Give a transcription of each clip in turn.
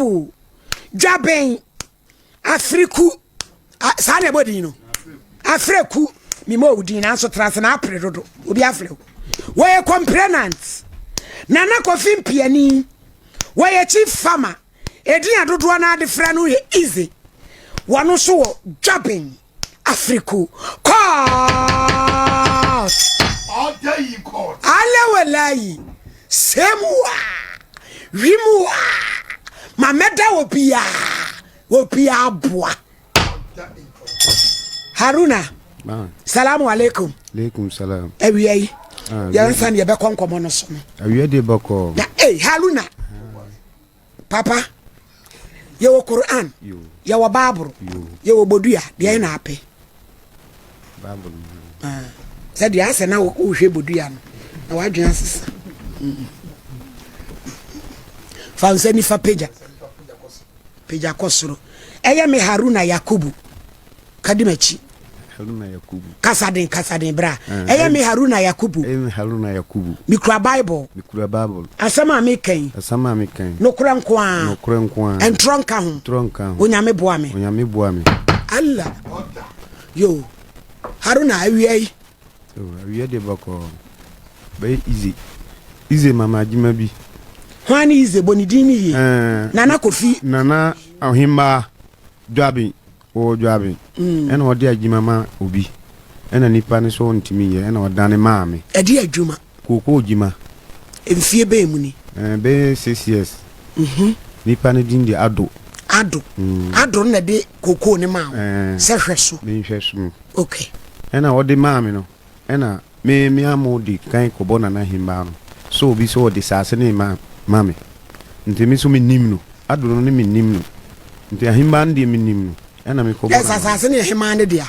Yakubu Jaben Afriku Sane body no Afriku mi mo udi na so transna apredodo obi afrew we complainant Nana Kofi Mpiani we chief farmer edin adodo na de fra no easy wano so Jaben Afriku court all day in court alewelai semua rimua mameda opia boa Haruna salamu alaikum alaikum salam ewiyi yansan ye be konkomo no so awie de bako na Haruna papa ye wo Quran ye wo Bible ye wo bodua de na ape Bible se de ase na wo hwe bodua no na wadwen asesa fanse ni fa peja kosoro eye me Haruna Yakubu kadimachi Haruna Yakubu kasadin bra eye me Haruna Yakubu mikura Bible asama me kan no kura nkoa entronka ho onyame boa me Allah yo Haruna awie de bako be easy mama jima bi Hwani ize bonidini yi Nana Kofi Nana ahimba dwabi ena odi agimama obi ena nipa ne so ntimi ye ena odane maame edi adwuma koko ojima emfie be mu ni be 6 years nipa ne din di ado na de koko ne maawo se hweso okay ena odi maame no ena me amodi kan ko bona na himba no so obi so odi sase ne maame ntimi so menim no ado no ne menim no nti ahimba ndi menim no ena me ko bona sase ne hima ne dia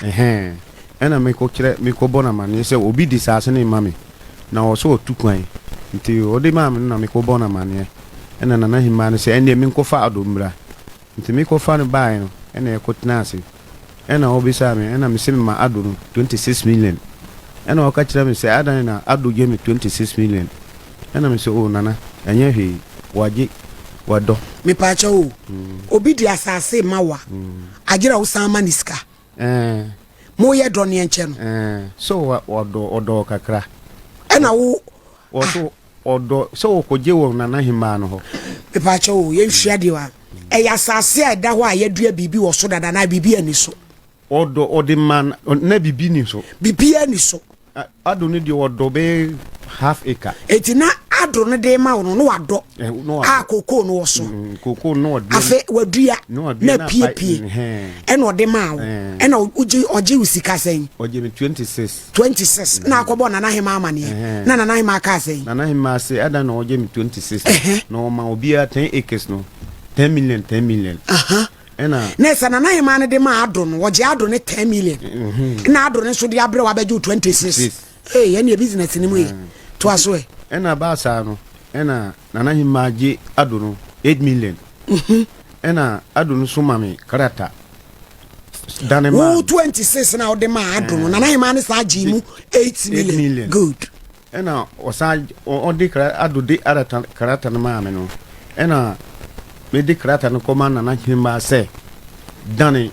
ena me ko kire me ko bona ma ne se obi di sase ne maame na o so otukwan nti odi maame na me ko bona ma ne ena na himba ne se ene me ko fa ado mbra nti me ko fa ne bae no ena e ko tenase ena obi sa me ena me se ma ado no 26 million ena o ka kire me se adan na ado ge me 26 million ena me se o nana enye hwe waje wado me pacha o obi di asase mawa agira usama niska mo ye do ne enche no so odo kakra ena wo so odo so koje wo nana hima no ho me pacha o ye hwia de wa e ya asase a da ho a ye dua bibi wo so dada na bibi ani so odi man na bibi ni so bibi ani so ado ni di odo be half acre etina ado ne de ma no wado koko no wo so koko no odi afa wadua na pie ena ode ma wo ena oje usika sen oje me 26 na akobo nana hema amane na nana hema aka sen nana hema se ada na oje me 26 no ma obia 10 acres no 10 million ena nesa nana hema ne de ma ado no oje ado ne 10 million na ado ne so de abre wa beju 26 ene business ni mu to aso ena ba sa no ena nana hima je ado no 8 million ena ado no so mame karata danema 26 na ode ma ado no nana hima ne sa ji mu 8 million good ena osa ode ado de karata na mame no ena me de karata no koma nana hima se dane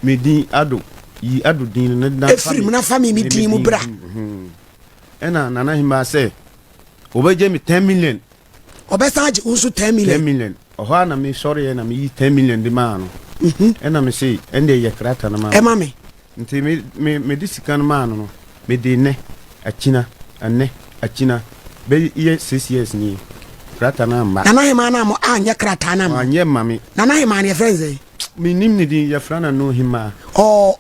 me din ado yi ado din na efrim na fami mi din mu bra ena nana hima se obeje mi 10 million obesaje unsu 10 million oha na me sorry na me 10 million de ma no ena me say ende ye krata na ma mame nti me disikan ma no me de ne achina be ye 6 years ni krata na ma nana hima na mo anya krata na ma anye mame nana hima ne friends me nim ni din ye frana no hima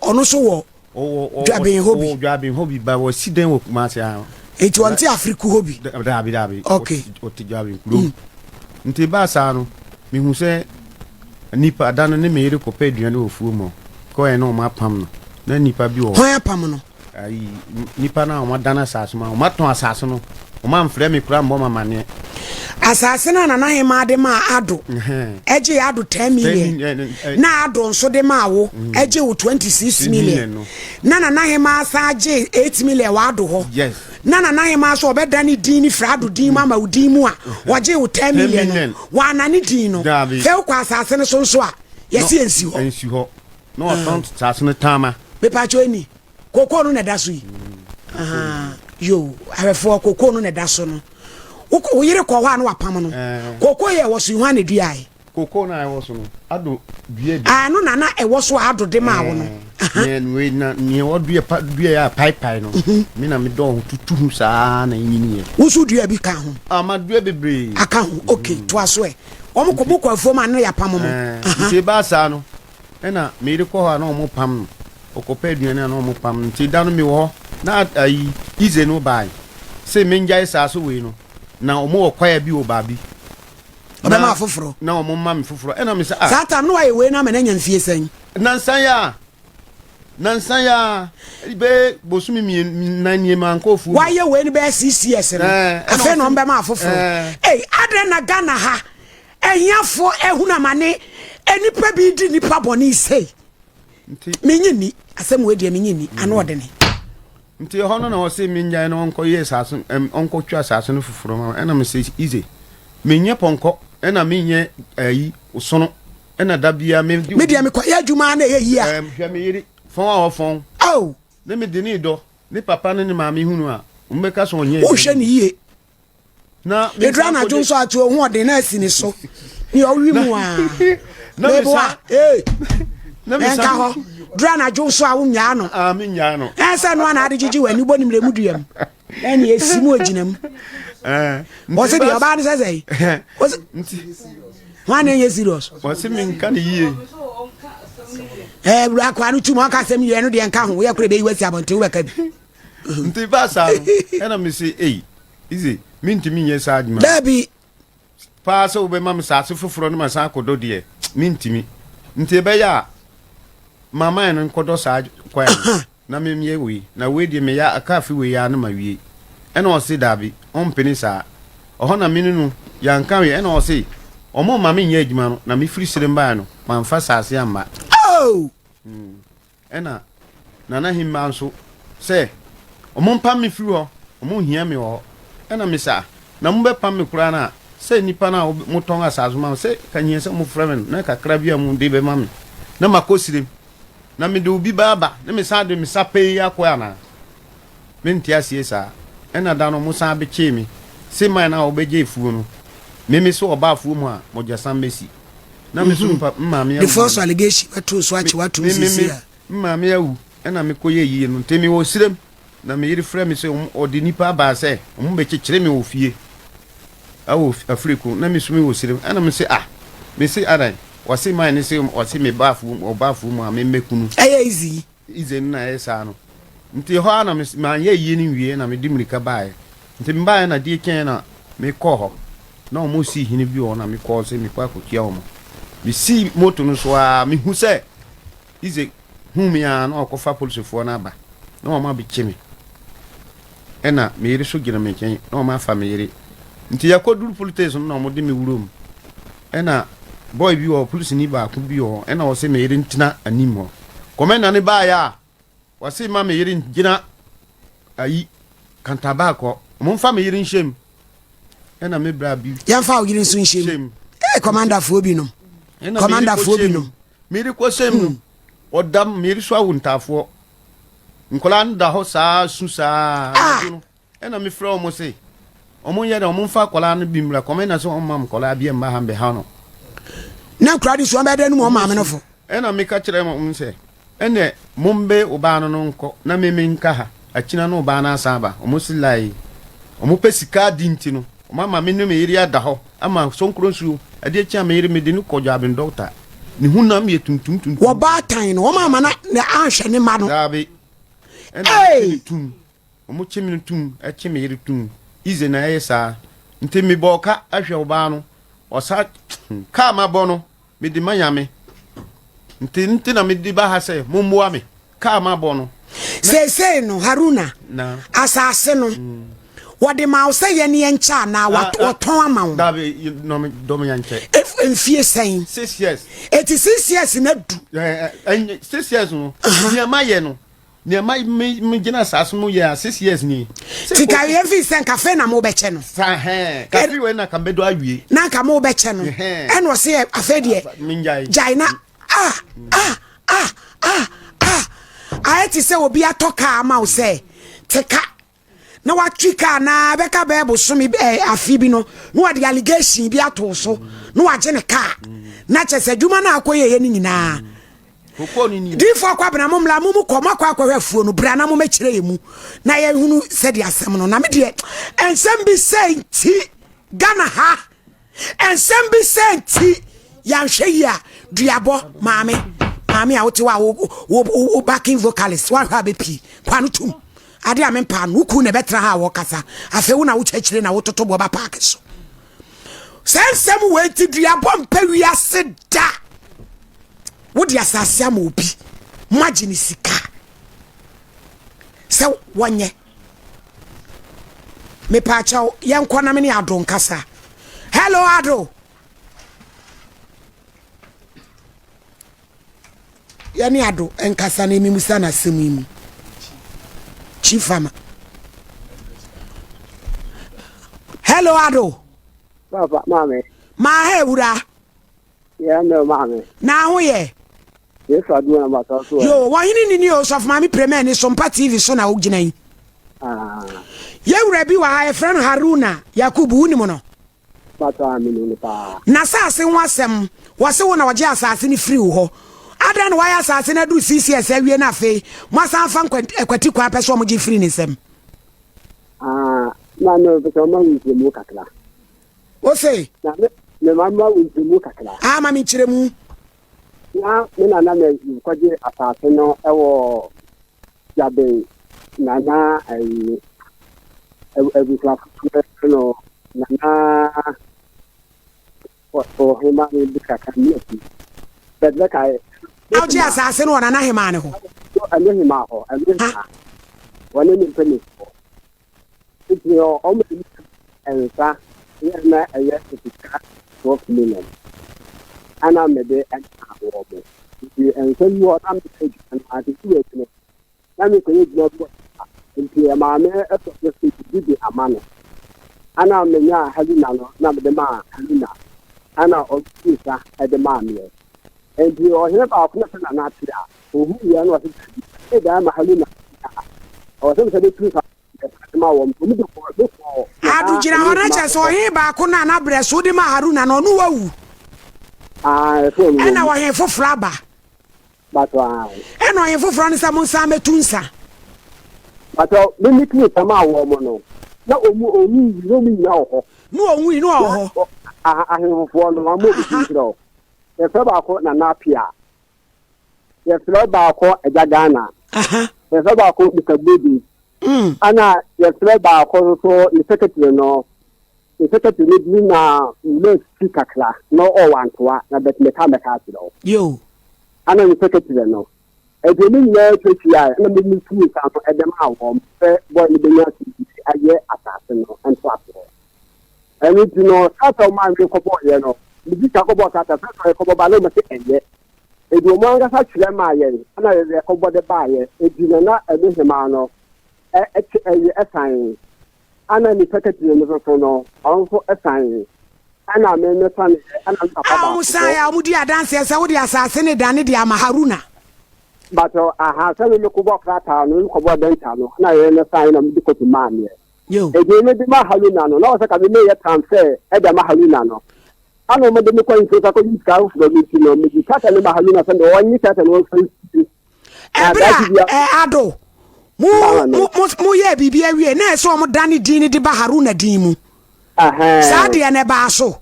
ono so wo Jabin hobby ba wo siden wo kuma se ha eti wanti Afriku hobby dabi okay oti jabin kuro nti ba sa no mi hu se nipa adano ne me yere ko peduane ofuo mo ko e no ma pam no na nipa bi wo ho pam no ai nipa na o ma dana saso ma o ma ton asaso no o ma mfre me kura mo mama ne asase na nana hema de ma ado eje ado 10 million na ado nso de ma wo eje wo 26 million na nana hema sa je 8 million wa ado ho yes nana na yema so obeda ni din ni frado din mama udin mu a woje wo 10 million wa na ni din no fe kwa asase ne so a yesi ensi ho no account asase ne tama be pa cho ni koko no na da so yi yo afefo koko no na da so no wo yire ko wa no wapam no koko ye wo so hu na dua ai koko na wo so no ado dua bi no na e wo so ado de ma wo no we na ni wo dua ya pai no me na me do tutu saa na nyini ye wo so dua bi ka ho ama dua bebre aka ho okay to aso e omo ko boko afo ma no ya pam mo ti ba saa no na me ri ko ha na omo pam okopa aduane na omo pam ti da no me wo na ayi ize no bai se me njai saa so we no na omo okwaya bi obabi obema foforo na omo mam foforo na me say satan no ayi we na me na nyamfie san nansan ya be bosumi mi na niema nkofu waye we ni be CCS no afa no obema foforo adre na Ghana ha ehiafo ehuna mane enipa bi di nipa boni sei menyini asem we dia menyini ano odene nti hono na wo se menyan no onko yes aso onko twa aso no foforo ma na me say easy menye ponko na menye ayi usono na dabia me dia me kwa ya adwuma na ye yi a hwa me yiri fon a fon ne me dini do ne papa ne maami hunu a umbeka so onye wo hwe ne yie na edra na jonso atu ho ode na asini so ni o wi mu a na me sa na me sa ho dra na jonso a wo nya no me nya no esa no na ade gigi wani boni mre mu duam eni esimu oginam o se dia ba ni sese o se wane ye serious o se me nka ne yie bra kwa no tumo aka sem ye no de nka ho ye kure be yiwasi abonte wo ka bi nti ba sa no na me say easy mintimi nye sa adima dabi pa so be mam sa se foforo no ma sa kodo de mintimi nti be ya mama en kodo sa kwa na me mie we na we de me ya aka fi we ya na ma wie e na o se dabi on peni sa o na mininu ya nka we e na o se o mo mama nye adwuma no na me firi sire mba no man fa sa ase amba e na himma nso se o mo mpa me firi ho o mo hia me ho na me sa na mo be pam me kura na se nipa na mo ton asazuma se kanye se mo fremen na kakra bia mo de be mam na makosire na me de obi baba na me sa de me sa pe yakwa na me ntia sie sa na da no mo sa be chemi se man na obeje fu no me so oba fu mu a mo jasam mesi na me so mma me the first allegation watu so achi watu sisi mma me awu na me koye yi no ntemi wo sirem na me yiri frɛ me se odi nipa ba se mo be kyekere me ofie awo afriku na me sumi wo sirem ana me se me se adan wase man ne se wase me bafu mu a me mekunu easy na esa no nti ho ana me man ye yi ni wie na me di mrika bae nti me bae na di ken na me kɔ hɔ na mo si hini bi o na me kɔ se me kwa kokia o mo me si moto no so a me hu se easy hu me a na ɔkɔfa polisefo na aba na o ma be kyeme ena me yiri so gina me ken na ma fa me yiri nti yakoduru police no mo de me wurom ena boy bi o police ni ba ku bi o ena o se me yiri ntina anim ho komenda ne ba ya o se ma me yiri gina ayi kantaba ko mo fa me yiri nshem ena me bra bi ya fa o yiri nso nshem commander fo bi no commander fo bi no me yiri ko sem no odam me yiri so awuntafo nkola nda ho saa su saa ena me frɛ omo se omo yɛ da omo fa kola no bimra komena so omo mam kola bia mba hambe ha no na kradi so ambe danu mo maame no fo ena me ka kyerɛ mo se ene mombe oba no nko na me nka ha akina no oba na asaba omo silai omo pesika dinti no omo ma me no me yiri ada ho ama sonkro nsu ade chia me yiri me de no kojo abin doctor ni hunam ye tuntum wo ba tan no omo ma na ahwe ne ma no dabi tum omo chemi tum chemi yiri tum ize na yesa nte mi boka ahwe oba no osa ka ma bono me di manyame nte na me di ba ha se mommoa me ka ma bono se no Haruna na asase no wode ma wo se ye ne encha na waton ama wo dabe no me do me yanche enfie sen 6 years 86 years na du 6 years no ya ma ye no ne me gina sasmo ya 6 years ni tika ye fi sen cafe na mo be che no sa cafe we na kan bedo awie na ka mo be che no e no se afa de jai na I ti se obi atoka ama wo se tika na watwika na beka bebo so mi afi bi no no wa de allegation bi ato so no wa je ne ka na chese dwuma na akoye ye ni nyina difo kwa bena momla mumu koma kwa hwefuo no bra na mo mekire yemu na ye hunu se de asem no na me de ensem bi senti Ghana ha ensem bi senti ya hwe ya duabo maame a wote wa wo backing vocalist wa ha be pi kwa no tum ade a mempa no ku ne betra ha wo kasa afi wo na wo chechire na wo toto bo ba park so sensem we ti duabo mpa wi ase da wo di asase am obi magini sika se wonye me pa chaw yen kona me ni adon kasa hello ado yani ado enkasa na emi musa na semu mu chifama hello ado Papa mame ma he wura ya no mame na ho ye yes adu na ba so yo wa hini ni o sof mami premier ni SOMPA TV so na ogina yi ye wura bi wa ha friend Haruna Yakubu ni mo no papa amini ni pa na sase ho asem wase wo na waje asase ni free wo ho adan wa ya asase na du CCS awie na fe mo san fa kwati kwa peso mo ji free ni sem na no be so ma wi mu kakla o say na me mama wi mu kakla mami chire mu na me na me kwaje asase no ewo yabe na ai ebu class no na o hema ni bikaka ni bedle kai awji asase no na hema ne ho anye hema ho anye hema wani ni peni ti o me ensa na eye tikaka 12 million ana mede an awo mo ti ensa ni o am ti an ati ti e ne na mi ko ye job nti ma me e to se ti di amano ana menya halina no na mede ma halina ana o tisa e de ma me nti o he ba ko na na ti a o hu ya no se e da ma halina o se se de tisa ma wo mo mi ko adu jira hona cha so he ba ko na na bre so de ma Haruna no no wawu so ena wo he fofra ba to ena wo he fofra ni sa mo sa metunsa to me mi kini sama wo mo no na omu no mi nya ho no onwi no ho ahemfo no ma mo bi tiro e fe ba ko na na pia ye fe ba ko eja Ghana ye fe ba ko bikagbedi ana ye fe ba ko so ni secretary ni na le sikakla no o wantoa na bet me ka tiro yo ana ni secretary no e de ni ye twia na me mi tu sa so e de ma wo fe boy ni be nya aye asase no ento aso eni ti no sata ma nwe ko boy ye no bi ka ko boy sata fe ko ba lo me se eye e do mo anga sa chire ma ye ana ye ko bo de ba ye e di na e de hema no e san ana ni secretary no so no on so e san ana me me san ana papa ba musa ya mu di adanse se wo di asase ne dane di ama Haruna bato se me ko bo krata no ko bo denta no na ye ne san na mi ko ti ma me yo e de ne di ma Haruna no na o se ka me ye transfer e da ma Haruna no ana mo de mi ko info ka ko yi ka fu do mi ti no mi di ka ne ma Haruna se no won yi ka no free ado mu ye bibi awie na so mo dane din di ba Haruna din mu sa de ne ba so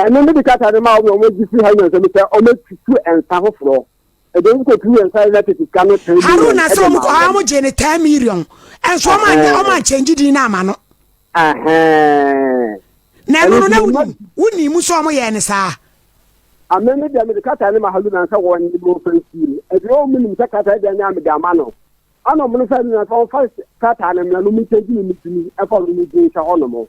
no me di ka ne ma o mo di free Haruna se mi se o me tu ensa foforo e de ko tu ensa na ti ka no Haruna so mo ko mo je ne 10 million en so ma change din na ama no na no na wuni mu so mo ye ne sa amene de me ka ne ma Haruna se won ni bo fancy e de o mu ni se ka de nya me da ma no ana mo no fa ni na so fa ka ne me no mi change ni mi e fa mi din sha ono mo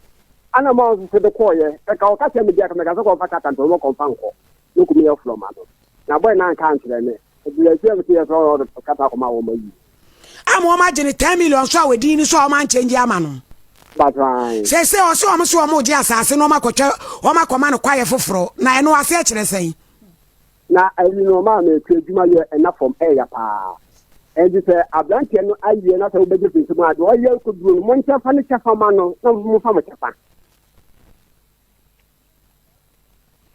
ana mo so de ko ye e ka o ka se me dia ka me ka so ko fa ka to mo ko fa nko no ku mi e flo ma no na boy na kan kire ne e bi e je me so o ka ta ko ma wo ma yi am imagine 10 million so we din so man change amano That's right. say o so am so mo je asase no makotwa o makoma no kwaye foforo na eno ase a kire sen Na no ma me kweduma ye enough from air pa. And you say ablantia no aye na so be just ma do ye ko duro mo ncha fa ne chafa ma no na mo fa mo chafa.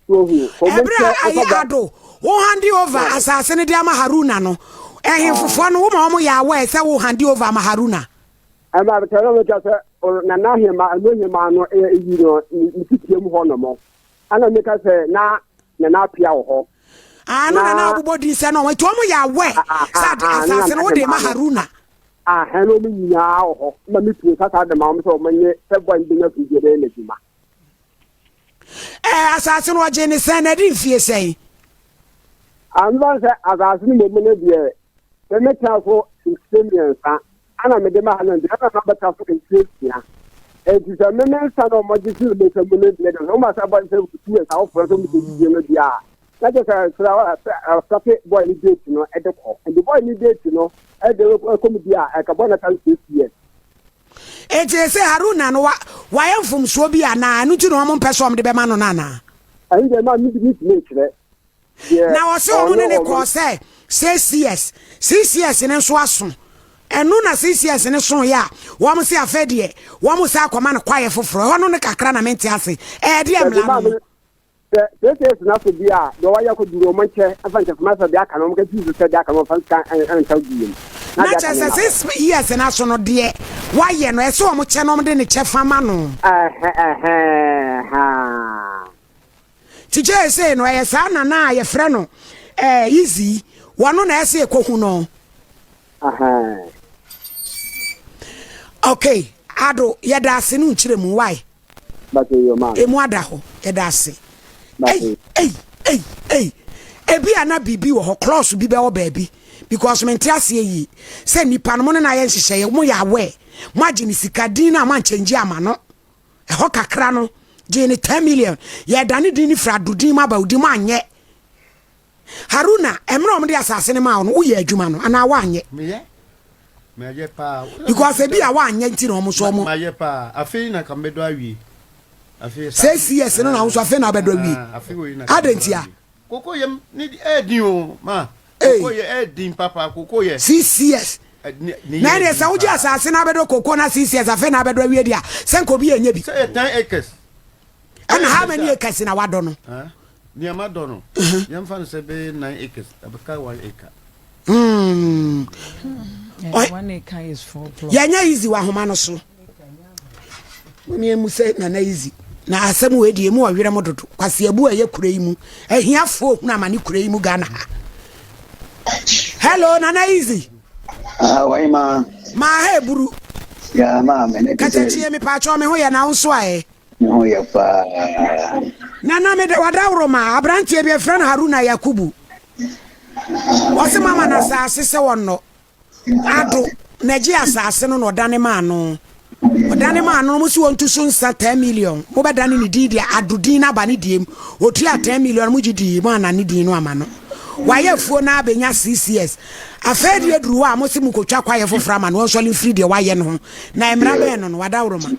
So ebra ayi ado wo handi over asase ne dia ma Haruna no ehemfofo no wo ma mo ya awe se wo handi over ma Haruna ama be tell me just na na hima no you know nikitie mu ho no mo ana me ka say na pia wo ho no na obodi se no we to mo ya awe sad asase no wo de ma Haruna hello me nya wo ho ma me pie ka de ma mo so manye se bo ndi na fije de na juma asase no je ne se na di fie sei anban se asase ni mo ne die se me ta ko experience ana me de ma hanan de ana ba ta so experience e ti se me sa no mo ji si be se mo ne de no ma sa ba se ku sa o fo so mo ji no dia na je sa sa boy ni date no e de ko and the boy ni date no e de ko mi dia e ka bo na kan 6 years e je se Haruna no wa yemfum so bi ana anu ti no mo pese om de be ma no nana and the man ni me kire na wo se o ne ko se 6 years ne so aso enu na 6 years ne so ya wo mo se afedie wo mo se akoma no kwaye foforo ho no ne kakra na mente ase e de amla no this na so bia do wa ya ko duro manche afanta ma sa bia kana mo ka jisu se bia kana fa kan taw di na cha se 6 years na so no de wa ye no e so mo che no mo de ne che fama no tije se no e sa na ye frɛ no easy wano na ese ekohu no okay ado ye da ase no nchire mu why but your man emu ada ho ye da ase ebi ana bibi wo ho close bi be wo baabi because mente ase yi se nipa no na ye nhihye ye mo ya we mo agini sika din na ma change ama no e ho kakra no je ni 10 million ye da ni din ni fra dudin ma ba udi ma anye Haruna emro mo de asase ne ma wo no ye adwuma no ana wa anye me ye pa because ebi a wa anye nti no mo so mo ma ye pa afi na ka medo awie afi 6 years no na so afi na bedo awie afi we na adentia koko yem ni edin o ma koko ye edin papa koko ye 6 years na ne sa uji asase na bedo koko na 6 years afi na bedo awie dia senko bi enye bi say 10 acres and how many acres na wado no ni amado no yam fa no say be 9 acres abeka 1 acre 1 acre is 4 plots yanya easy wa homa no so ni emu say na easy na asem we die mu owere mo dodo kwase abu aye kura yi mu ahiafo hu na mane kura yi mu Ghana hello nana easy why ma he buru ya ma me ne kata tie me pa cho me ho ya na unso ae no ya pa nana me wadawro ma abrantie bi efra na Haruna Yakubu wose mama na asase se wonno ado na ji asase no odane ma no mo si won tu so nsa 10 million mo be dane ni di adodin na ba ne diem otu a 10 million mo gidi mo ana ne din no ama no waye fuo na abenya 6 years afedi eduru wa mo si mu kotwa kwaye fofra ma no so le free de waye no na emra be no wadawro ma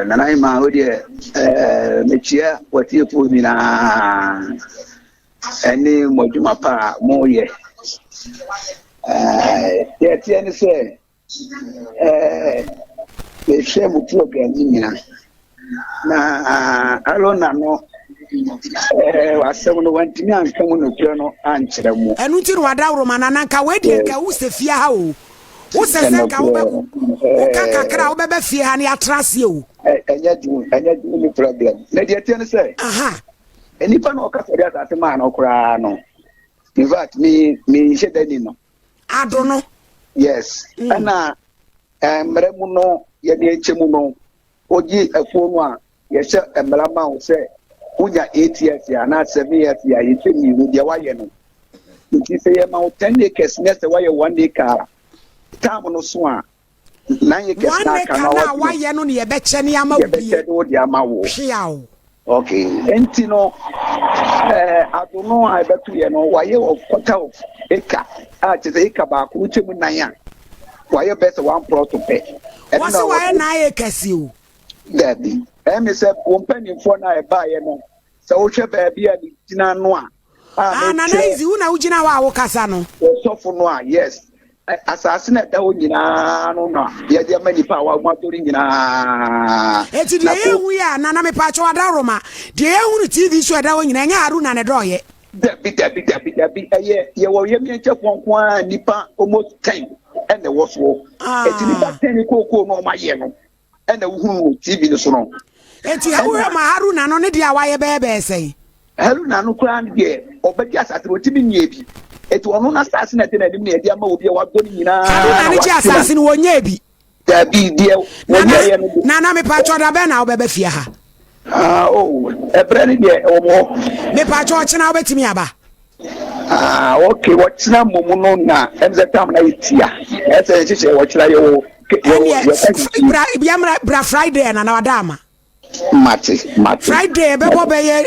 nana ma odi mechia wati pu mi na eni moduma pa mo ye tie ni se le shemu program ni na alona no wasem no wantimi ankamu no twa no ankyere mu enu ti wadawro ma na nka we de ka usefia ha o usese ka wo be ka kakra wo be fie ha ne atrase o enya du problem na de tie ni se enipa no ka sori asase ma no kura no in fact me shedani no adono yes ana mremu no ye de echemu no oji afuo no a ye hye emrama wo se unya 8 years ya na 7 years ya yitimi wo de waye no nti se ye ma 10 acres ne se waye 1 acre tam no so a 9 acres na kana waye no ne ye be che ne ama wo ye be che wo de ama wo hwiawo Okay, Entino, I don't know, I bet you know why you of quarter of acre, at the acre back, which you naya. Why you better 1 plot to pay? What's why na ekasi o? Daddy, and me say, one penny for na buy no. So, she baby, and Tina Noa. Na easy, una ujina wa wokasa no. So for Noa, yes. Assassinate that one, no, the many power, what doing in Eti de we are na me pacho adaroma. De ehunu TV so da won nyina nya Haruna ne doye. Debi ye wo ye me check one nipa almost 10 and the was wo. Eti nipa 10 ko no ma ye no. And the who TV no so no. Eti Haruna no ne dia wa ye bebe sei. Haruna no kura de obedi asatro timi nye bi. Eti ono na assassin na nim na dia ma obi wa do nyina. Haruna ne ji assassin wonya bi. Debi de wonya ye no. Na me pacho da be na obebe fie ha. Ebrani de omo. Me pacho ochina obetimi aba. Okay, what's na mumu no na emze tam na itia. Ese chiche wachira yo. Bra Friday na wadama. Mate. Friday be bo be ye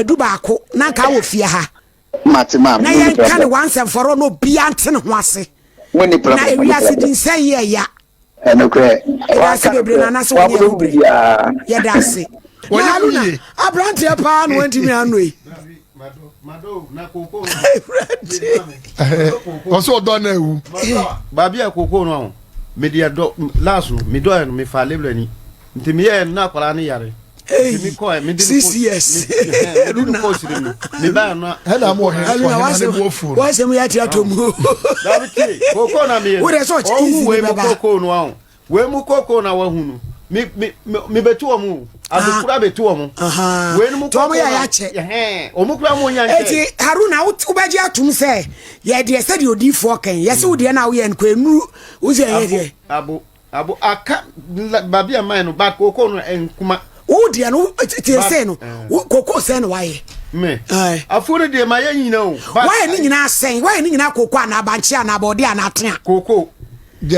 dubako na ka wo fie ha. Mate mam. Na yen kan once and for all no biante ne ho ase. Woni problem. Na ewia se din say ye ya. Enokre. Wa se bebre na so wo ye da se. Haruna abrante pa no antimi anoi. Mado na koko. Oso do na ewu. Babi akoko no. Media do last me do no me fa level ni. Ntimi ye na kwala ni yare. Ntimi ko me di 6 years. Me ba na Hela mo he. Wa se mu ya ti atomu. Dabi koko na me. Wo de so easy we koko no ahun. We mu koko na wa hunu. Me betu omu. Adukura betu omu. We nu mu koko. Ya che. Omukura mu nya nche. Eti Haruna ubeji atum se ye de se de odi4 kan. Ye se odi na wo ye nko enu uze ye de. Abu aka babi amai no ba koko no enkuma. Odi no ti se no. Koko se no waye. Me. Afure de ma ye nyina o. Waye ni nyina asen, waye ni nyina koko ana banchi ana body ana tea. Koko. Je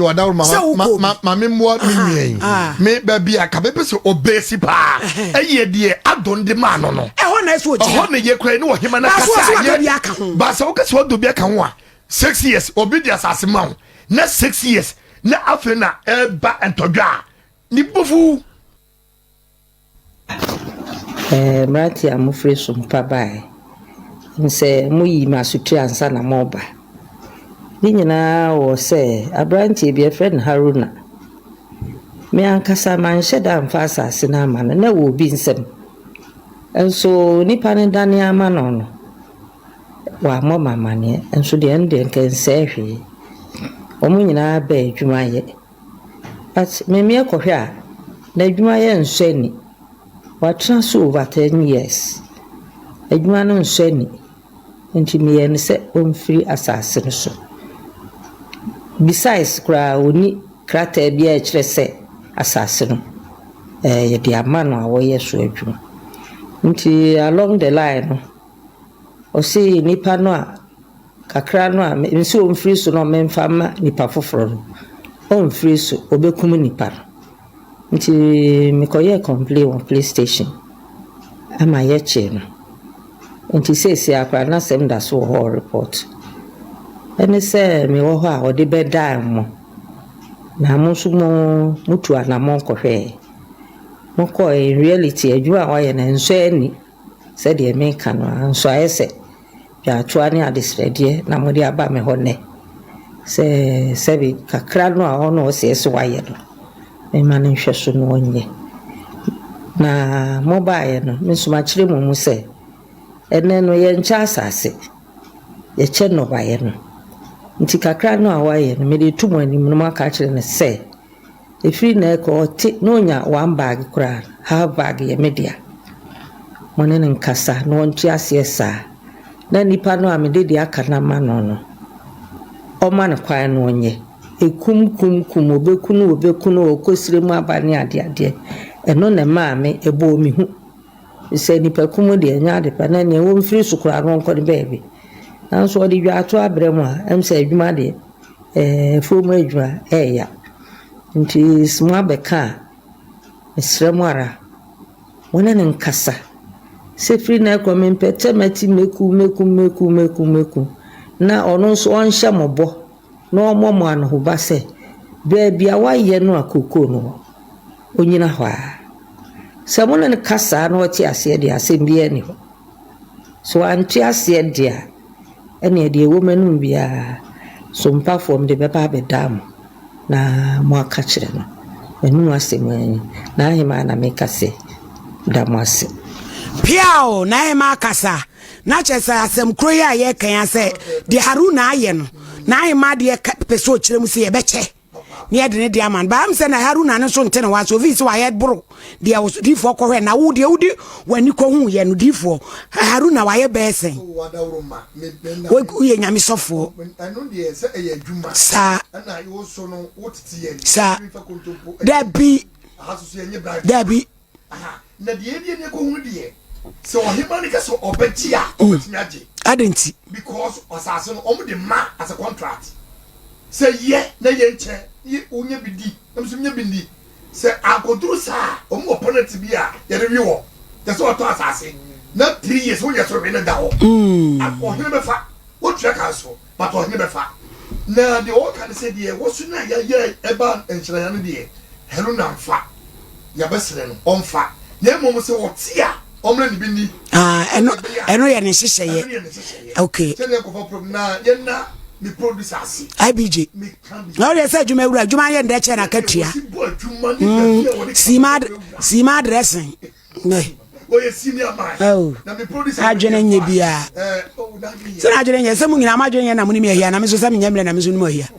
wadaru ma me mo mi me ba bia ka be so obesi pa eye de adon de ma no no e ho na so je ho na ye kra ni wo hima na kasa ye ba so ka so do bia ka ho a 6 years obedience asema ho na 6 years na afena e ba entodwa ni bofu mati amufre SOMPA bai nse muyi masutu ansa na moba ni nyina wo se abranti bi friend Haruna me ankasa man sheda mfa asase na ama na wo bi nsem enso nipa ne dane ama no wa mo mama ne enso de ende nkense hwe omu nyina ba adwuma ye but me ekohwe a na adwuma ye nsani wa transfer over 10 years adwuma no nsani nti me yen se omfiri asase no so. Besides kra oni krata bia e kire se asase no ye de amano awo ye so adwuma nti along the line no o si nipa no a kakra no a nsi o mfiri so no memfa ma nipa foforo no o mfiri so obekum nipa nti me koye complain on PlayStation ama ye che no nti sesi akra na sem da so ho report ene se me wo ho a odi beda mo na mo so mo mutu ana mo kohwe mo ko in reality adwuma wa ye na nso ani se de me ka no nso ayese ya twa ni adisrede na mo de aba me ho ne se bi kakra no a ono o se so wa ye no me ma ne hwe so no onye na mobile no me so ma kire mo se ene no ye ncha asase ye che no ba ye no nti kakra no awaye no me de tumo anim no maka kire ne se efiri na ko ti no nya one bag kra half bag ye media mone ne nkasa no nti asiesa na nipa no amede de aka na ma no o ma ne kwan no onye ekum obekunu okosire mu abane ade eno ne maame ebo mi hu se nipa kum de nya de pa na ne wo mfiri sukura no nko de baby nanso odi dwa ato abrem a emse adwuma de fomu adwuma ya nti smua beka esremu ara wona ne nkasa se free na kwa mempete mati meku na ono so onhye mobo na omomo an ho ba se bia waye no akoko no onyina ho a se mo ne kasa na oti ase de asem bia ni ho so anti ase de ene de womanum bia SOMPA form de beba be dam na mo aka kire no enu asem na hima na mekase damase piao na hima kasa na chesa asem kro ya ye kan ase de Haruna aye no na hima de peso kire mu se ye beche ne de ne aman ba am se na Haruna ne so ntene wa so vi se wa ye bro de difo ko hwe na wo de wani ko hu ye no difo Haruna wa ye besen wo ye nyame sofo anu de se eye adwuma sa na yo so no wotiti ye sa dabi na de ne ko hu de so ohima ne ka so obeti a obeti age adenti because asase no omo de ma as a contract say ye na ye nche ye onye bidi na mso nye bindi say akoduru sa omo opponent bi a ye rewi wo te so to asase na 3 years wo ye so we na da wo ohine be fa wo twa ka so but ohine be fa na de o kan say de wo so na ye eba enchira ya no de Haruna mfa ya besere no omfa ye mom se wo tia omre ni bindi eno ye ne hihye ye okay tell ko for problem na ye na mi producers IBJ now they say juma wura juma ye ndeche na katua sima dressing oye senior man na mi producer adwene nye bia se na adwene nye se mu nyina ma adwene na mu ni me hia na me so se me nyemre na me so ni mo hia